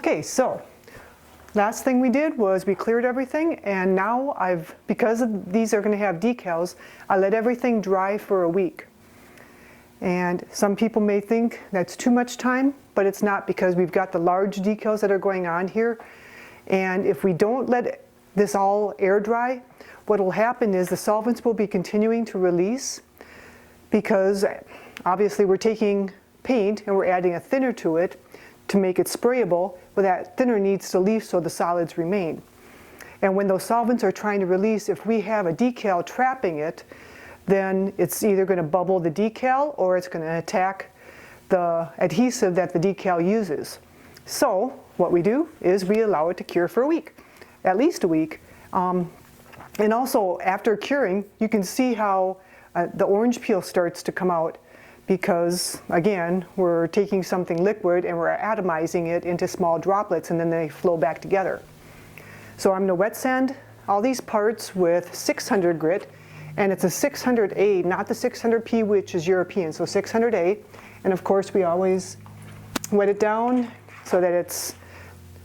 Okay, so last thing we did was we cleared everything, and now because these are going to have decals, I let everything dry for a week. And some people may think that's too much time, but it's not, because we've got the large decals that are going on here. And if we don't let this all air dry, what will happen is the solvents will be continuing to release, because obviously we're taking paint and we're adding a thinner to it to make it sprayable. Well, that thinner needs to leave so the solids remain. And when those solvents are trying to release, if we have a decal trapping it, then it's either going to bubble the decal or it's going to attack the adhesive that the decal uses. So what we do is we allow it to cure for a week, at least a week. And also after curing, you can see how the orange peel starts to come out, because again, we're taking something liquid and we're atomizing it into small droplets, and then they flow back together. So I'm going to wet sand all these parts with 600 grit, and it's a 600A, not the 600P, which is European, so 600A. And of course we always wet it down so that it's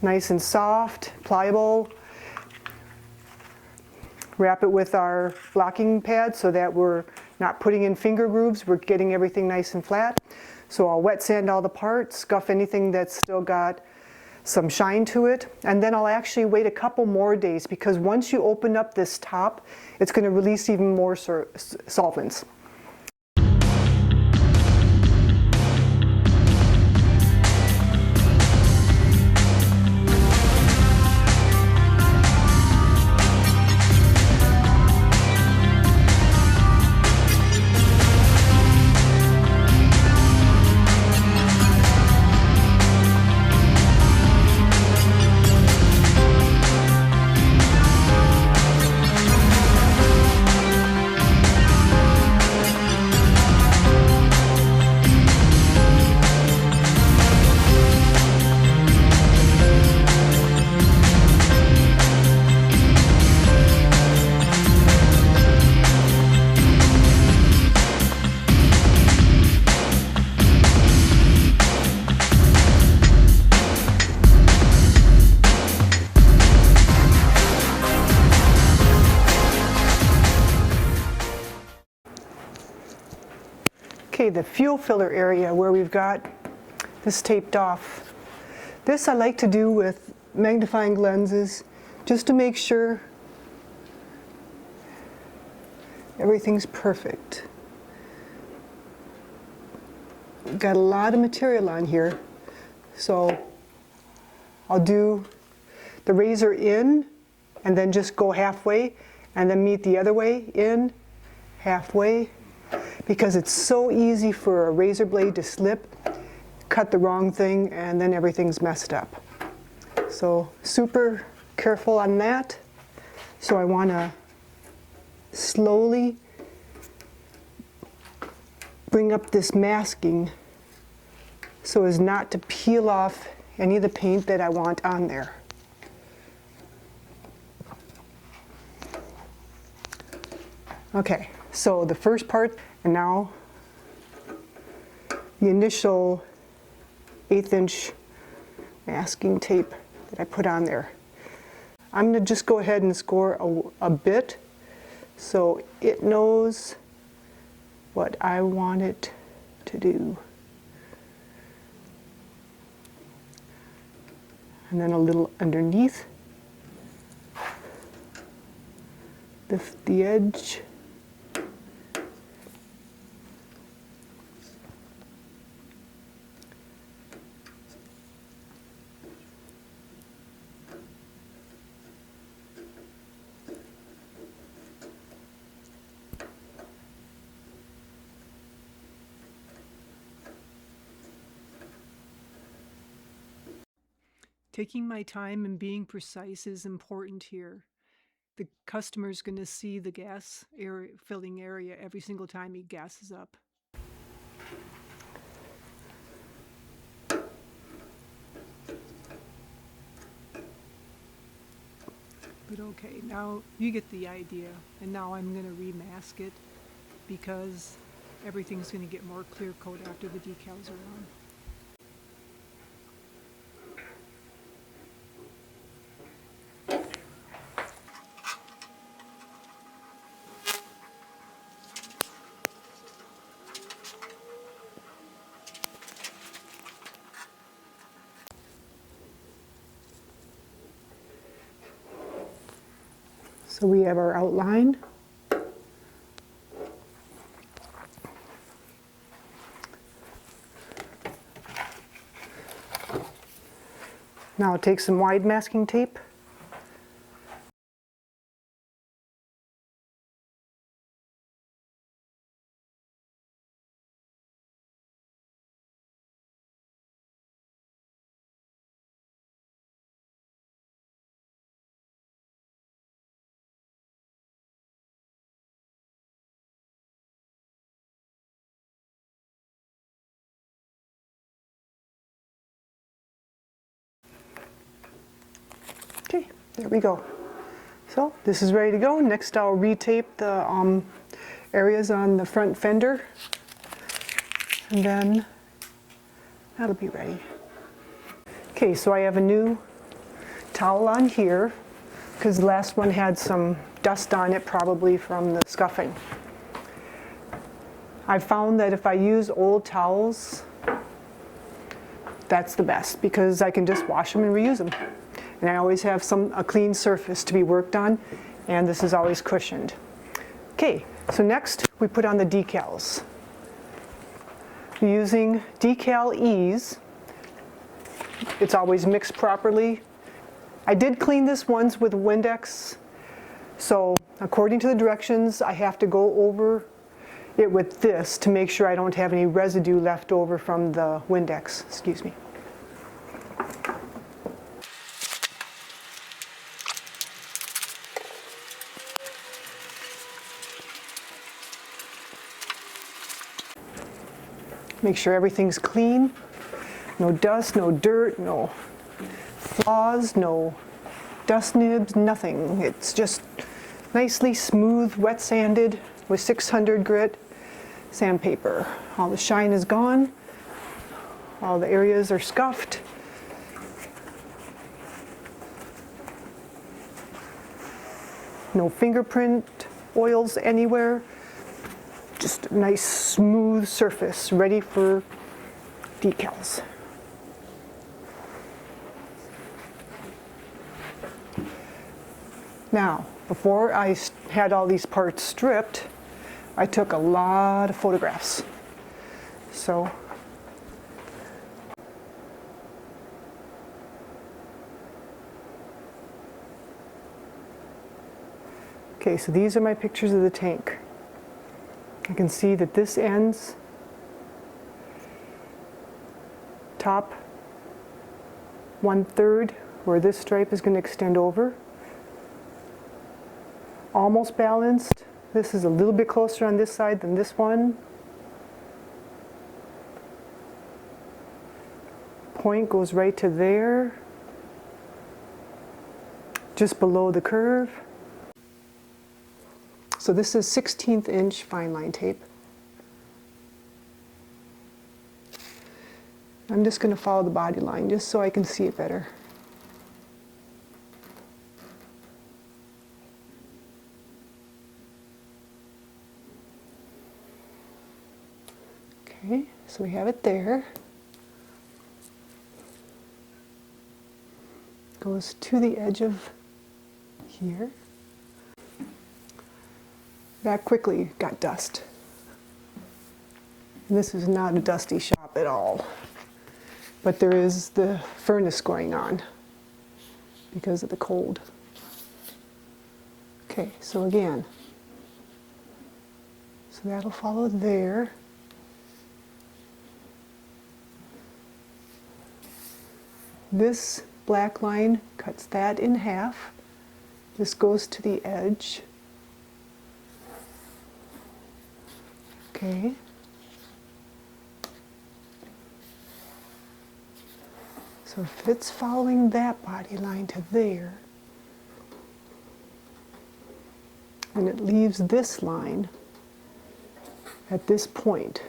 nice and soft, pliable. Wrap it with our blocking pad so that we're not putting in finger grooves, we're getting everything nice and flat. So I'll wet sand all the parts, scuff anything that's still got some shine to it, and then I'll actually wait a couple more days, because once you open up this top, it's going to release even more solvents. Okay, the fuel filler area where we've got this taped off. This I like to do with magnifying lenses, just to make sure everything's perfect. We've got a lot of material on here, so I'll do the razor in and then just go halfway, and then meet the other way in, halfway, because it's so easy for a razor blade to slip, cut the wrong thing, and then everything's messed up. So super careful on that. So I want to slowly bring up this masking so as not to peel off any of the paint that I want on there. Okay, so the first part, and now the initial 1/8 inch masking tape that I put on there. I'm going to just go ahead and score a bit so it knows what I want it to do. And then a little underneath, lift the edge. Taking my time and being precise is important here. The customer's going to see the gas filling area every single time he gasses up. But okay, now you get the idea. And now I'm going to remask it, because everything's going to get more clear coat after the decals are on. So we have our outline. Now take some wide masking tape. Okay, there we go. So this is ready to go. Next I'll retape the areas on the front fender, and then that'll be ready. Okay, so I have a new towel on here because the last one had some dust on it, probably from the scuffing. I found that if I use old towels, that's the best because I can just wash them and reuse them. And I always have a clean surface to be worked on, and this is always cushioned. Okay, so next we put on the decals. We're using Decal Ease. It's always mixed properly. I did clean this once with Windex, so according to the directions, I have to go over it with this to make sure I don't have any residue left over from the Windex. Excuse me. Make sure everything's clean. No dust, no dirt, no flaws, no dust nibs, nothing. It's just nicely smooth, wet sanded with 600 grit sandpaper. All the shine is gone. All the areas are scuffed. No fingerprint oils anywhere. Just a nice smooth surface ready for decals. Now, before I had all these parts stripped, I took a lot of photographs. So okay, so these are my pictures of the tank. I can see that this ends top 1/3 where this stripe is going to extend over. Almost balanced. This is a little bit closer on this side than this one. Point goes right to there, just below the curve. So this is 16th inch fine line tape. I'm just going to follow the body line just so I can see it better. Okay, so we have it there. Goes to the edge of here. That quickly got dust. And this is not a dusty shop at all, but there is the furnace going on because of the cold. Okay, so again, so that'll follow there. This black line cuts that in half. This goes to the edge. Okay. So if it's following that body line to there, and it leaves this line at this point.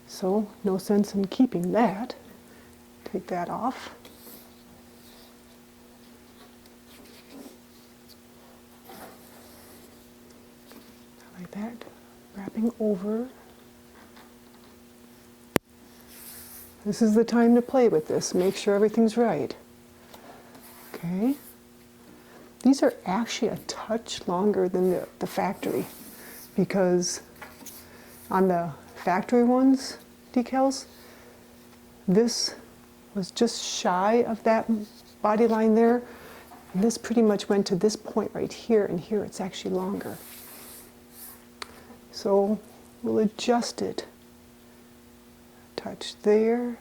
So no sense in keeping that. Take that off. Like that. Wrapping over. This is the time to play with this. Make sure everything's right. Okay. These are actually a touch longer than the factory, because on the factory ones, decals, this was just shy of that body line there. And this pretty much went to this point right here, and here it's actually longer. So we'll adjust it. Touch there.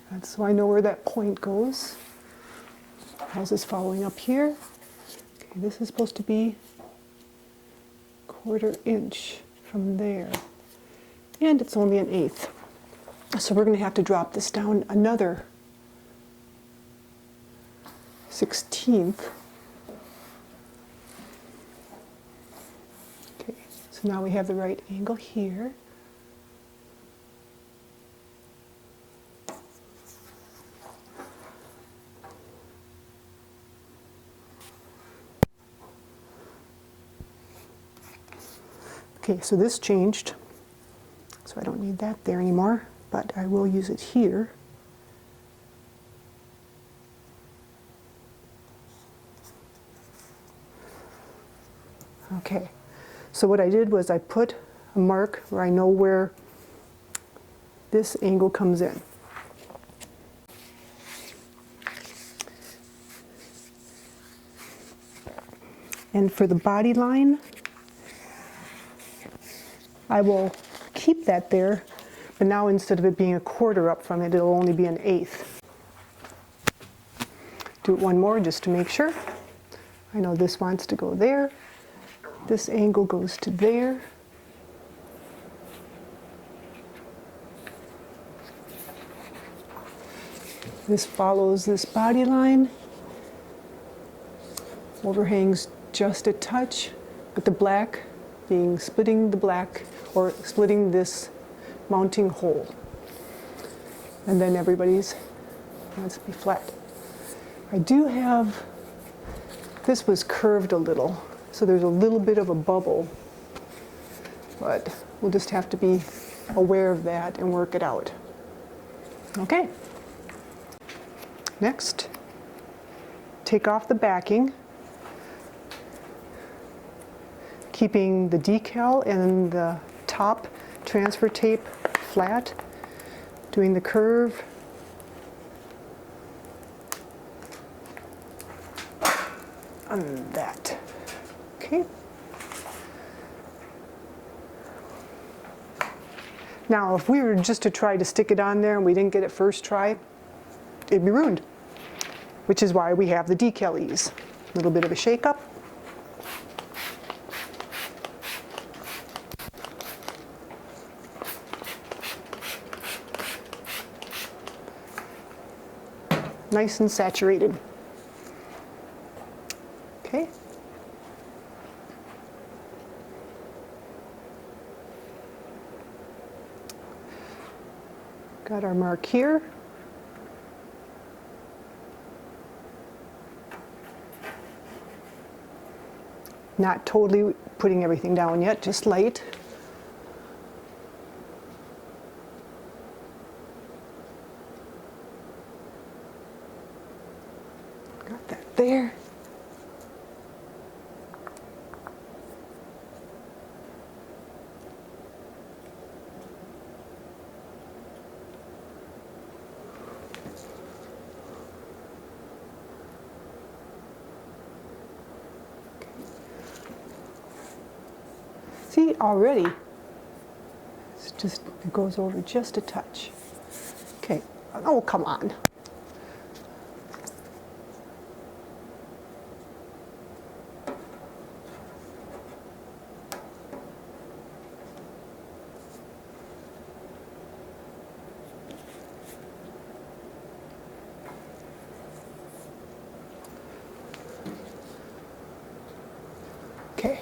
And so I know where that point goes. How's this following up here? Okay, this is supposed to be 1/4 inch from there. And it's only 1/8. So we're going to have to drop this down another 1/16. Okay, so now we have the right angle here. Okay, so this changed, so I don't need that there anymore, but I will use it here. Okay, so what I did was I put a mark where I know where this angle comes in. And for the body line, I will keep that there, but now instead of it being 1/4 up from it, it'll only be 1/8. Do it one more just to make sure. I know this wants to go there. This angle goes to there. This follows this body line. Overhangs just a touch, but the black being splitting the black, or splitting this mounting hole. And then everybody's wants to be flat. I do have, this was curved a little, so there's a little bit of a bubble, but we'll just have to be aware of that and work it out. Okay. Next, take off the backing, keeping the decal and the top transfer tape flat, doing the curve. On that. Okay. Now, if we were just to try to stick it on there and we didn't get it first try, it'd be ruined, which is why we have the decal ease. A little bit of a shake up. Nice and saturated. Okay. Got our mark here. Not totally putting everything down yet, just light. Got that there. See, already, it's just, it goes over just a touch. Okay, oh, come on. Okay.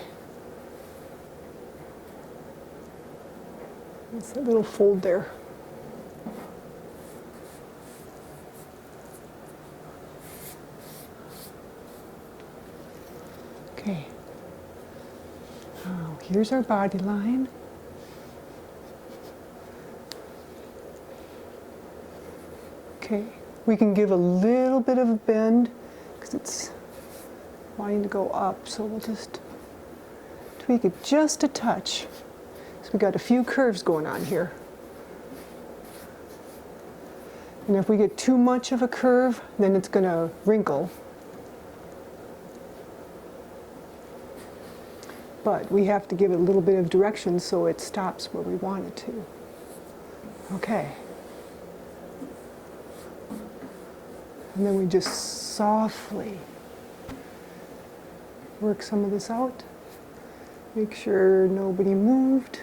It's that little fold there. Okay. Here's our body line. Okay, we can give a little bit of a bend because it's wanting to go up, so we'll just tweak it just a touch. So we got a few curves going on here. And if we get too much of a curve, then it's going to wrinkle. But we have to give it a little bit of direction so it stops where we want it to. Okay. And then we just softly work some of this out. Make sure nobody moved.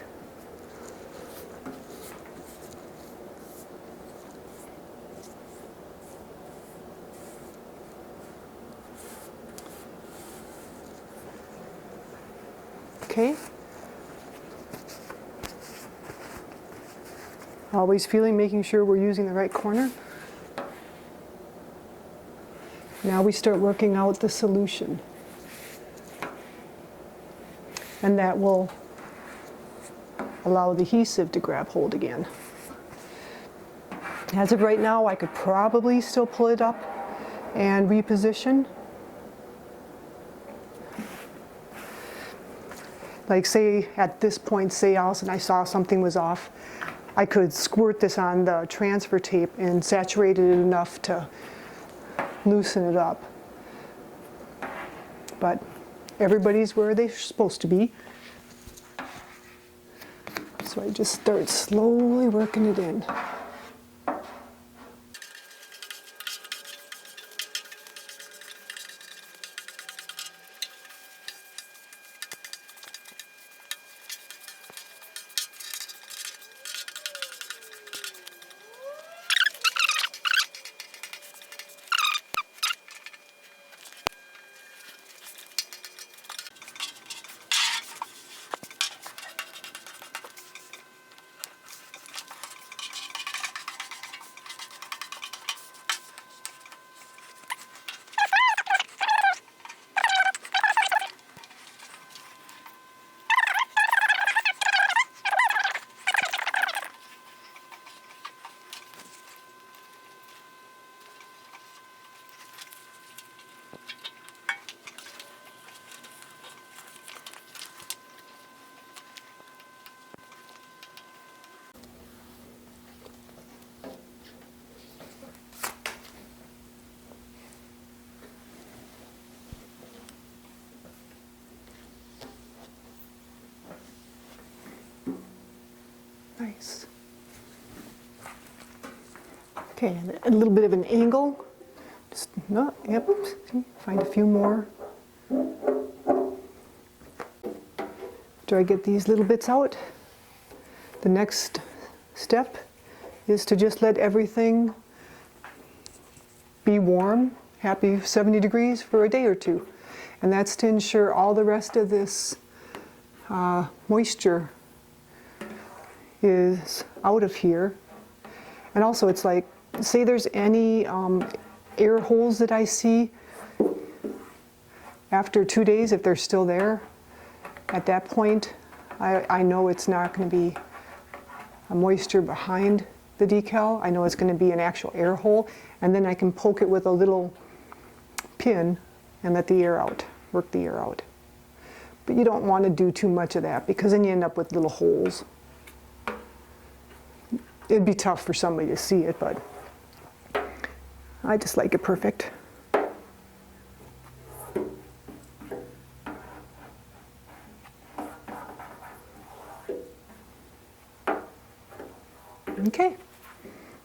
Okay. Always feeling, making sure we're using the right corner. Now we start working out the solution. And that will allow the adhesive to grab hold again. As of right now, I could probably still pull it up and reposition. Like say at this point, say Allison, I saw something was off, I could squirt this on the transfer tape and saturate it enough to loosen it up. But everybody's where they're supposed to be. So I just start slowly working it in. Nice. Okay, and a little bit of an angle. Just, no, yep, see, find a few more. After I get these little bits out, the next step is to just let everything be warm, happy 70 degrees for a day or two. And that's to ensure all the rest of this moisture is out of here. And also it's like, say there's any air holes that I see after 2 days, if they're still there, at that point I know it's not going to be a moisture behind the decal. I know it's going to be an actual air hole, and then I can poke it with a little pin and let the air out, work the air out. But you don't want to do too much of that because then you end up with little holes. It'd be tough for somebody to see it, but I just like it perfect. Okay,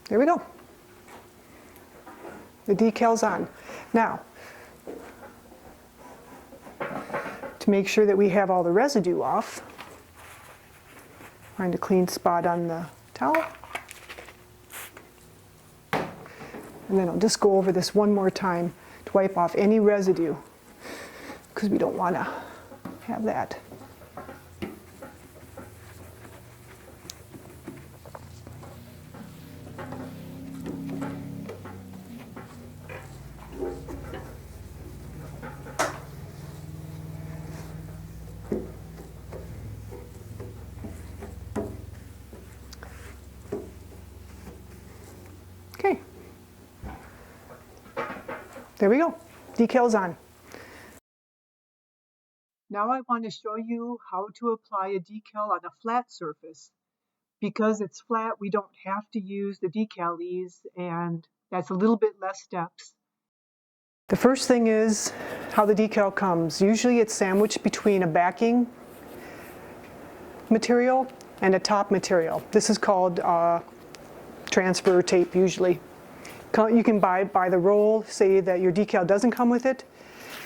there we go. The decal's on. Now, to make sure that we have all the residue off, find a clean spot on the towel. And then I'll just go over this one more time to wipe off any residue, because we don't want to have that. Okay. There we go. Decals on. Now I want to show you how to apply a decal on a flat surface. Because it's flat, we don't have to use the decal ease, and that's a little bit less steps. The first thing is how the decal comes. Usually it's sandwiched between a backing material and a top material. This is called transfer tape usually. You can buy the roll, say that your decal doesn't come with it.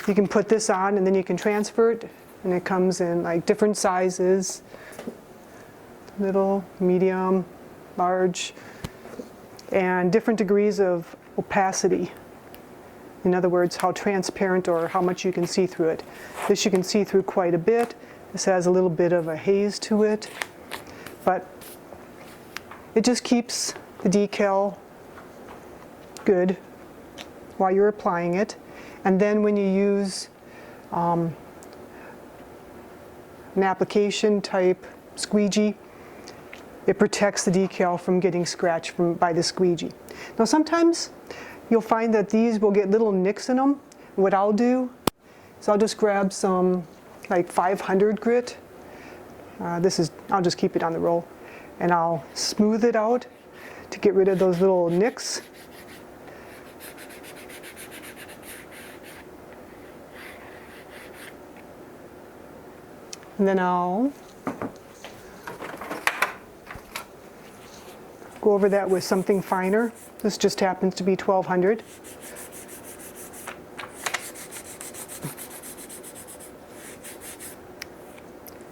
You can put this on and then you can transfer it, and it comes in like different sizes. Little, medium, large, and different degrees of opacity. In other words, how transparent or how much you can see through it. This you can see through quite a bit. This has a little bit of a haze to it, but it just keeps the decal good while you're applying it. And then when you use an application type squeegee, it protects the decal from getting scratched by the squeegee. Now sometimes you'll find that these will get little nicks in them. What I'll do is I'll just grab some like 500 grit. I'll just keep it on the roll, and I'll smooth it out to get rid of those little nicks. And then I'll go over that with something finer. This just happens to be 1200.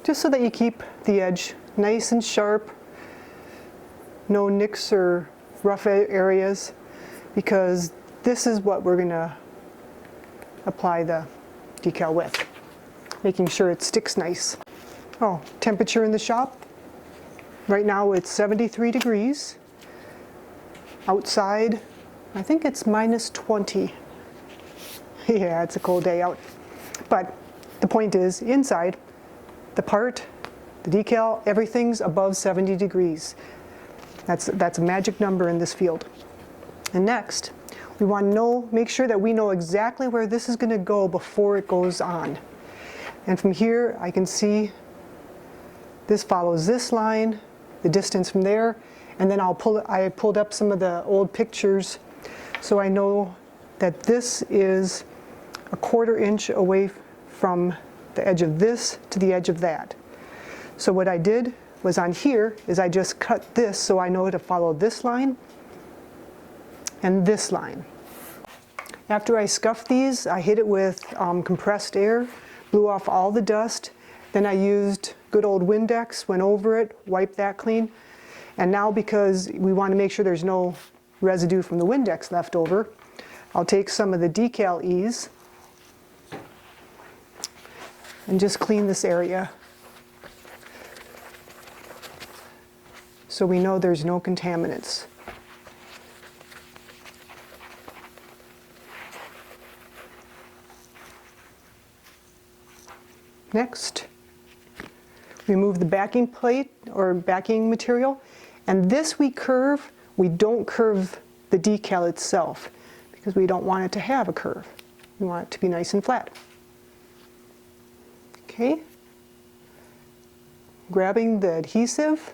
Just so that you keep the edge nice and sharp, no nicks or rough areas, because this is what we're going to apply the decal with, making sure it sticks nice. Oh, temperature in the shop. Right now it's 73 degrees. Outside, I think it's -20. Yeah, it's a cold day out. But the point is, inside, the decal, everything's above 70 degrees. That's a magic number in this field. And next, we want to make sure that we know exactly where this is going to go before it goes on. And from here, I can see this follows this line, the distance from there, and then I pulled up some of the old pictures, so I know that this is a 1/4 inch away from the edge of this to the edge of that. So what I did was on here is I just cut this so I know to follow this line and this line. After I scuffed these, I hit it with compressed air, blew off all the dust, then I used good old Windex, went over it, wiped that clean. And now, because we want to make sure there's no residue from the Windex left over, I'll take some of the decal ease and just clean this area so we know there's no contaminants. Next, remove the backing plate or backing material, and this we curve. We don't curve the decal itself because we don't want it to have a curve. We want it to be nice and flat. Okay, grabbing the adhesive,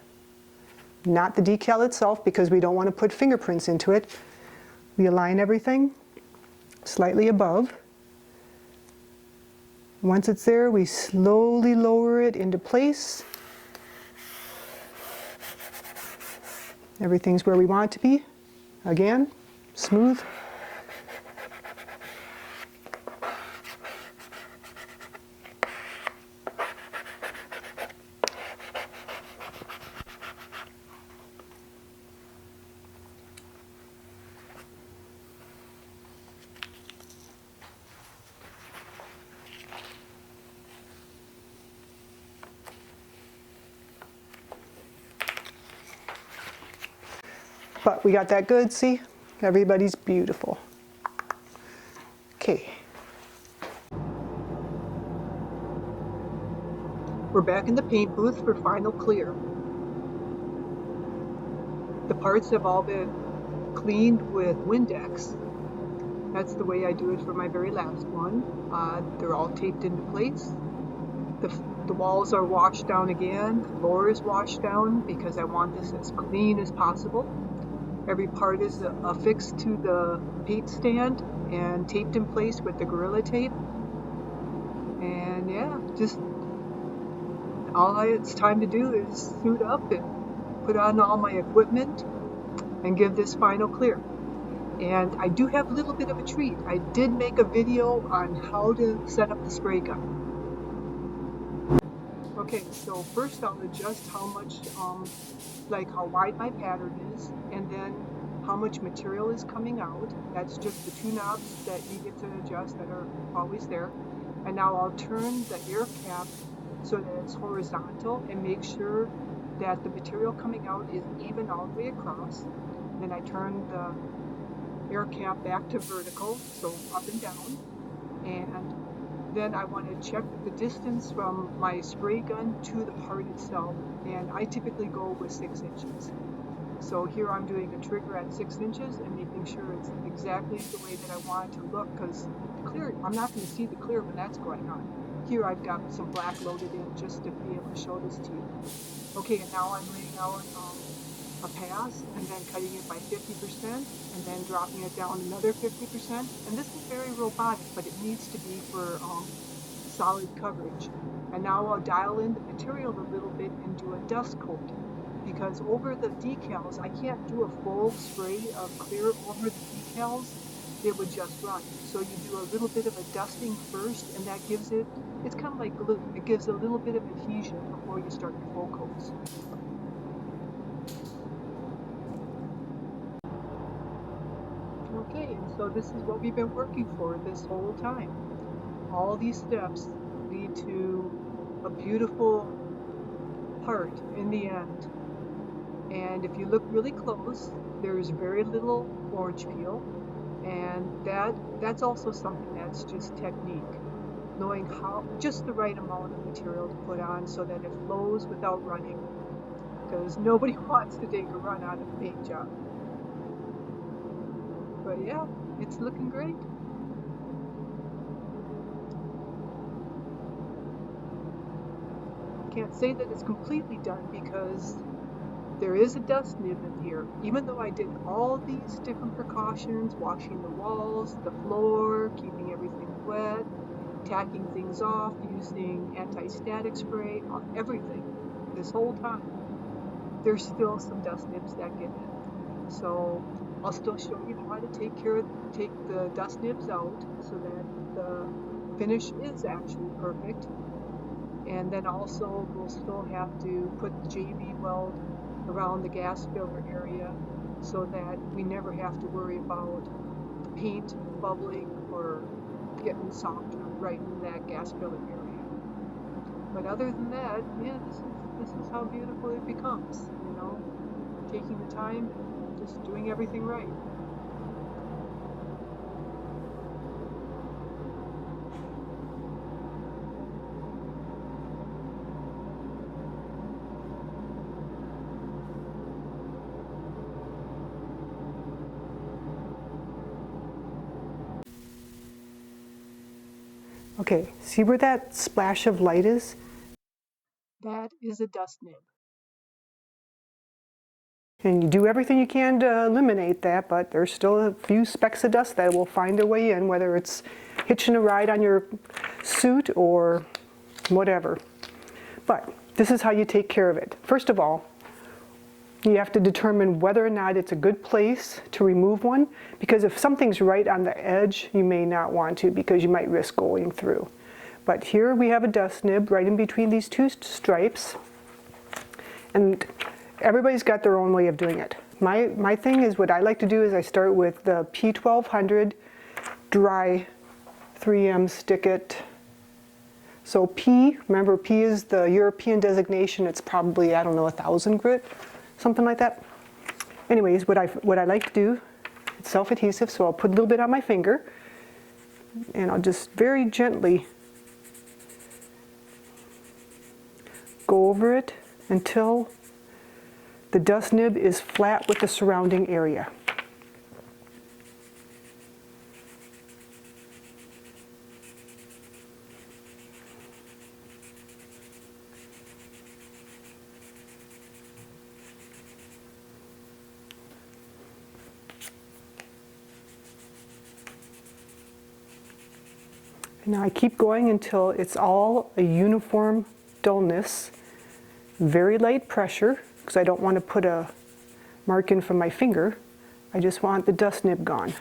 not the decal itself because we don't want to put fingerprints into it. We align everything slightly above. Once it's there, we slowly lower it into place. Everything's where we want it to be. Again, smooth. But we got that good, see? Everybody's beautiful. Okay. We're back in the paint booth for final clear. The parts have all been cleaned with Windex. That's the way I do it for my very last one. They're all taped into place. The walls are washed down again. The floor is washed down because I want this as clean as possible. Every part is affixed to the paint stand and taped in place with the Gorilla Tape. And yeah, just it's time to do is suit up and put on all my equipment and give this final clear. And I do have a little bit of a treat. I did make a video on how to set up the spray gun. Okay, so first I'll adjust how much, like how wide my pattern is, and then how much material is coming out. That's just the two knobs that you get to adjust that are always there. And now I'll turn the air cap so that it's horizontal and make sure that the material coming out is even all the way across. Then I turn the air cap back to vertical, so up and down. And then I want to check the distance from my spray gun to the part itself, and I typically go with 6 inches. So here I'm doing a trigger at 6 inches and making sure it's exactly the way that I want it to look, because clear, I'm not going to see the clear when that's going on. Here I've got some black loaded in just to be able to show this to you. Okay, and now I'm laying out a pass and then cutting it by 50% and then dropping it down another 50%. And this is very robotic, but it needs to be for solid coverage. And now I'll dial in the material a little bit and do a dust coat, because over the decals, I can't do a full spray of clear over the decals. It would just run. So you do a little bit of a dusting first, and that gives it's kind of like glue. It gives a little bit of adhesion before you start your full coats. Okay, and so this is what we've been working for this whole time. All these steps lead to a beautiful part in the end. And if you look really close, there's very little orange peel, and that's also something that's just technique. Knowing how just the right amount of material to put on so that it flows without running, because nobody wants to take a run out of a paint job. But yeah, it's looking great. Can't say that it's completely done because there is a dust nib in here. Even though I did all these different precautions, washing the walls, the floor, keeping everything wet, tacking things off, using anti-static spray, everything, this whole time, there's still some dust nibs that get in. So I'll still show you how to take the dust nibs out so that the finish is actually perfect. And then also we'll still have to put the JB Weld around the gas filler area so that we never have to worry about the paint bubbling or getting softer right in that gas filler area. But other than that, yeah, this is how beautiful it becomes, you know, taking the time and just doing everything right. Okay, see where that splash of light is? That is a dust nib. And you do everything you can to eliminate that, but there's still a few specks of dust that will find their way in, whether it's hitching a ride on your suit or whatever. But this is how you take care of it. First of all, you have to determine whether or not it's a good place to remove one, because if something's right on the edge, you may not want to, because you might risk going through. But here we have a dust nib right in between these two stripes, and everybody's got their own way of doing it. My thing is, what I like to do is I start with the P1200 dry 3M stick it. So P, remember P is the European designation, it's probably, I don't know, 1,000 grit, something like that. Anyways, what I like to do, it's self-adhesive, so I'll put a little bit on my finger, and I'll just very gently go over it until the dust nib is flat with the surrounding area. Now I keep going until it's all a uniform dullness, very light pressure, because I don't want to put a mark in from my finger. I just want the dust nib gone.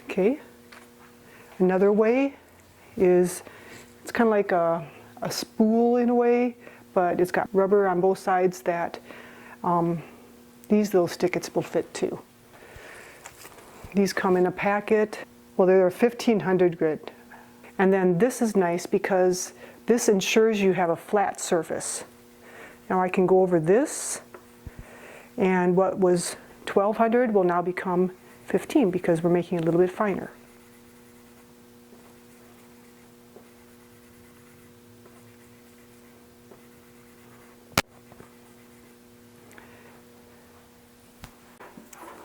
Okay. Another way is, it's kind of like a spool in a way, but it's got rubber on both sides that these little stickets will fit too. These come in a packet. Well, they're 1500 grit. And then this is nice because this ensures you have a flat surface. Now I can go over this, and what was 1200 will now become 15 because we're making it a little bit finer.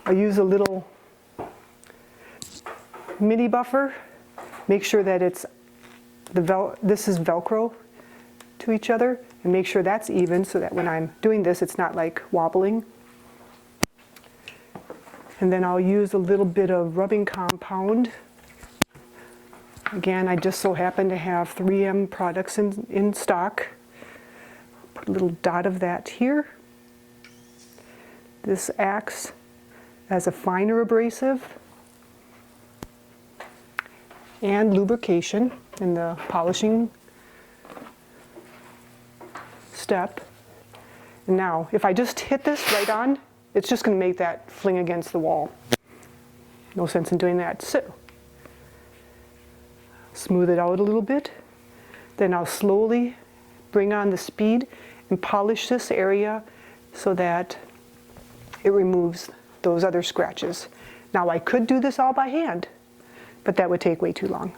I use a little mini buffer. Make sure that it's this is Velcro to each other, and make sure that's even so that when I'm doing this it's not like wobbling. And then I'll use a little bit of rubbing compound. Again, I just so happen to have 3M products in stock. Put a little dot of that here. This acts as a finer abrasive and lubrication in the polishing step. And now, if I just hit this right on, it's just going to make that fling against the wall. No sense in doing that. So, smooth it out a little bit. Then I'll slowly bring on the speed and polish this area so that it removes those other scratches. Now I could do this all by hand, but that would take way too long.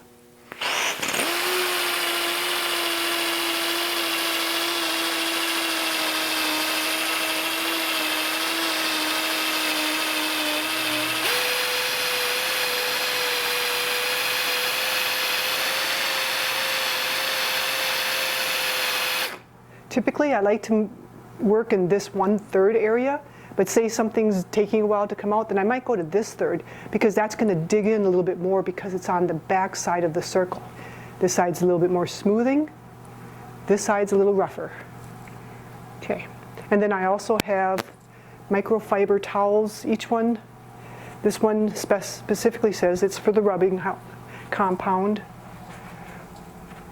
Typically, I like to work in this 1/3 area, but say something's taking a while to come out, then I might go to this third, because that's going to dig in a little bit more because it's on the back side of the circle. This side's a little bit more smoothing. This side's a little rougher. Okay, and then I also have microfiber towels. Each one, this one specifically says it's for the rubbing compound,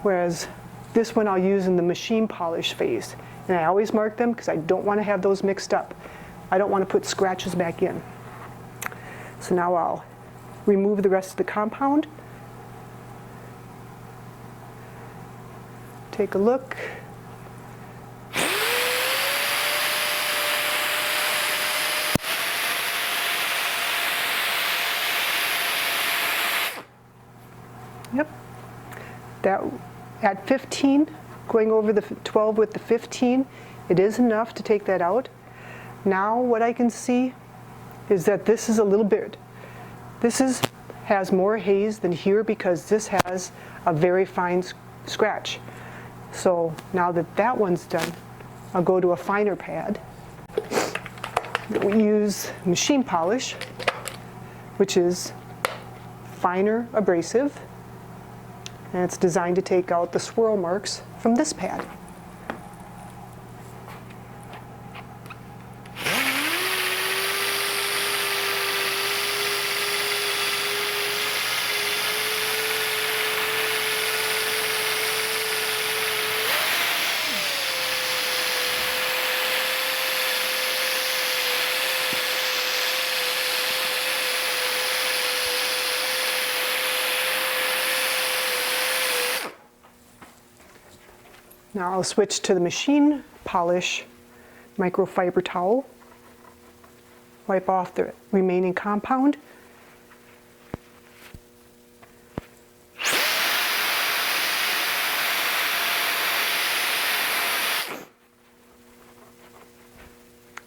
whereas this one I'll use in the machine polish phase. And I always mark them because I don't want to have those mixed up. I don't want to put scratches back in. So now I'll remove the rest of the compound. Take a look. Yep. That at 15, going over the 12 with the 15, it is enough to take that out. Now what I can see is that this is a little bit, has more haze than here because this has a very fine scratch. So now that that one's done, I'll go to a finer pad. We use machine polish, which is finer abrasive, and it's designed to take out the swirl marks from this pad. Now I'll switch to the machine polish microfiber towel, wipe off the remaining compound.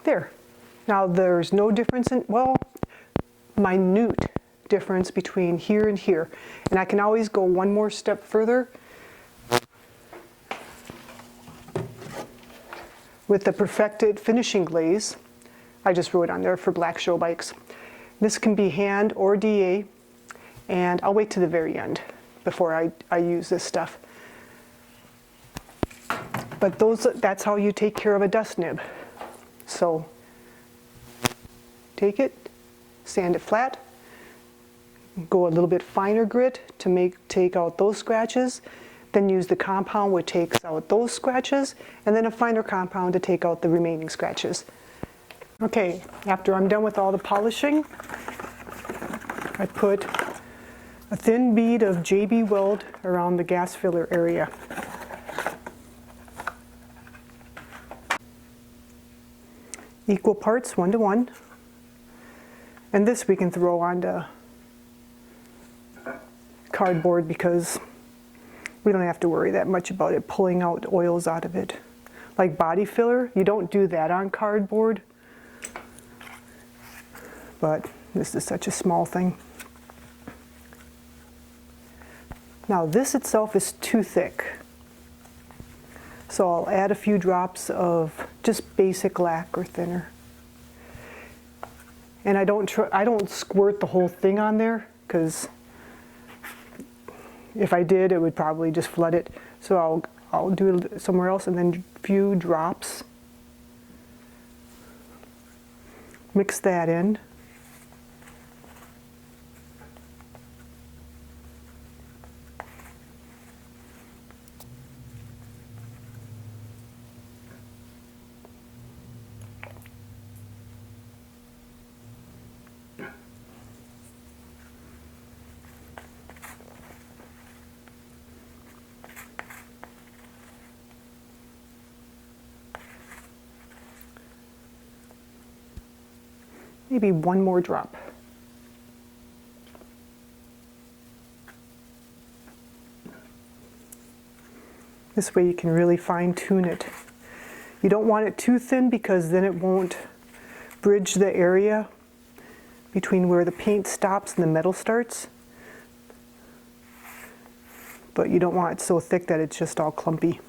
There. Now there's no difference in, well, minute difference between here and here. And I can always go one more step further with the perfected finishing glaze. I just wrote on there for black show bikes. This can be hand or DA, and I'll wait to the very end. before I use this stuff. But that's how you take care of a dust nib. So take it, sand it flat, go a little bit finer grit to take out those scratches, then use the compound which takes out those scratches, and then a finer compound to take out the remaining scratches. Okay, after I'm done with all the polishing, I put a thin bead of JB Weld around the gas filler area. Equal parts, 1:1. And this we can throw onto cardboard because we don't have to worry that much about it pulling out oils out of it. Like body filler, you don't do that on cardboard. But this is such a small thing. Now this itself is too thick. So I'll add a few drops of just basic lacquer thinner. And I don't squirt the whole thing on there, because if I did, it would probably just flood it. So I'll do it somewhere else, and then a few drops. Mix that in. Maybe one more drop. This way you can really fine tune it. You don't want it too thin because then it won't bridge the area between where the paint stops and the metal starts. But you don't want it so thick that it's just all clumpy.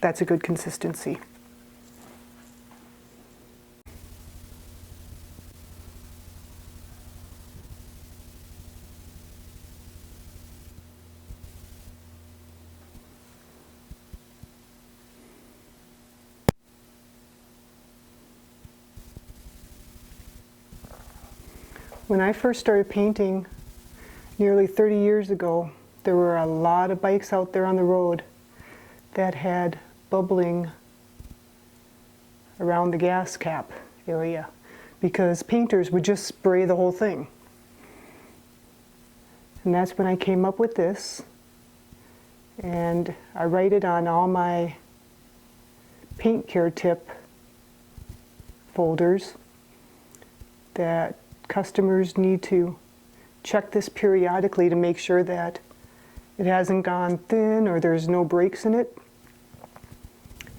That's a good consistency. When I first started painting nearly 30 years ago, there were a lot of bikes out there on the road that had bubbling around the gas cap area because painters would just spray the whole thing. And that's when I came up with this, and I write it on all my paint care tip folders that customers need to check this periodically to make sure that it hasn't gone thin or there's no breaks in it.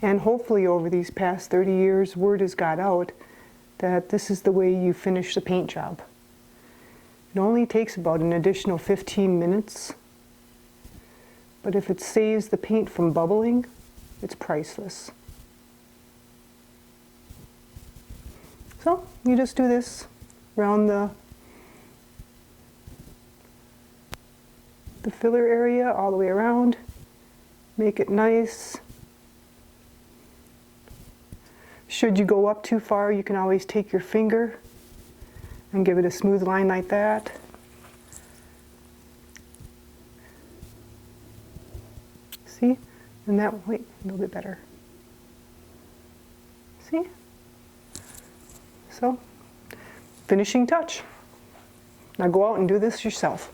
And hopefully over these past 30 years, word has got out that this is the way you finish the paint job. It only takes about an additional 15 minutes, but if it saves the paint from bubbling, it's priceless. So you just do this around the filler area all the way around. Make it nice. Should you go up too far, you can always take your finger and give it a smooth line like that. See? And that will wait a little bit better. See? So, finishing touch. Now go out and do this yourself.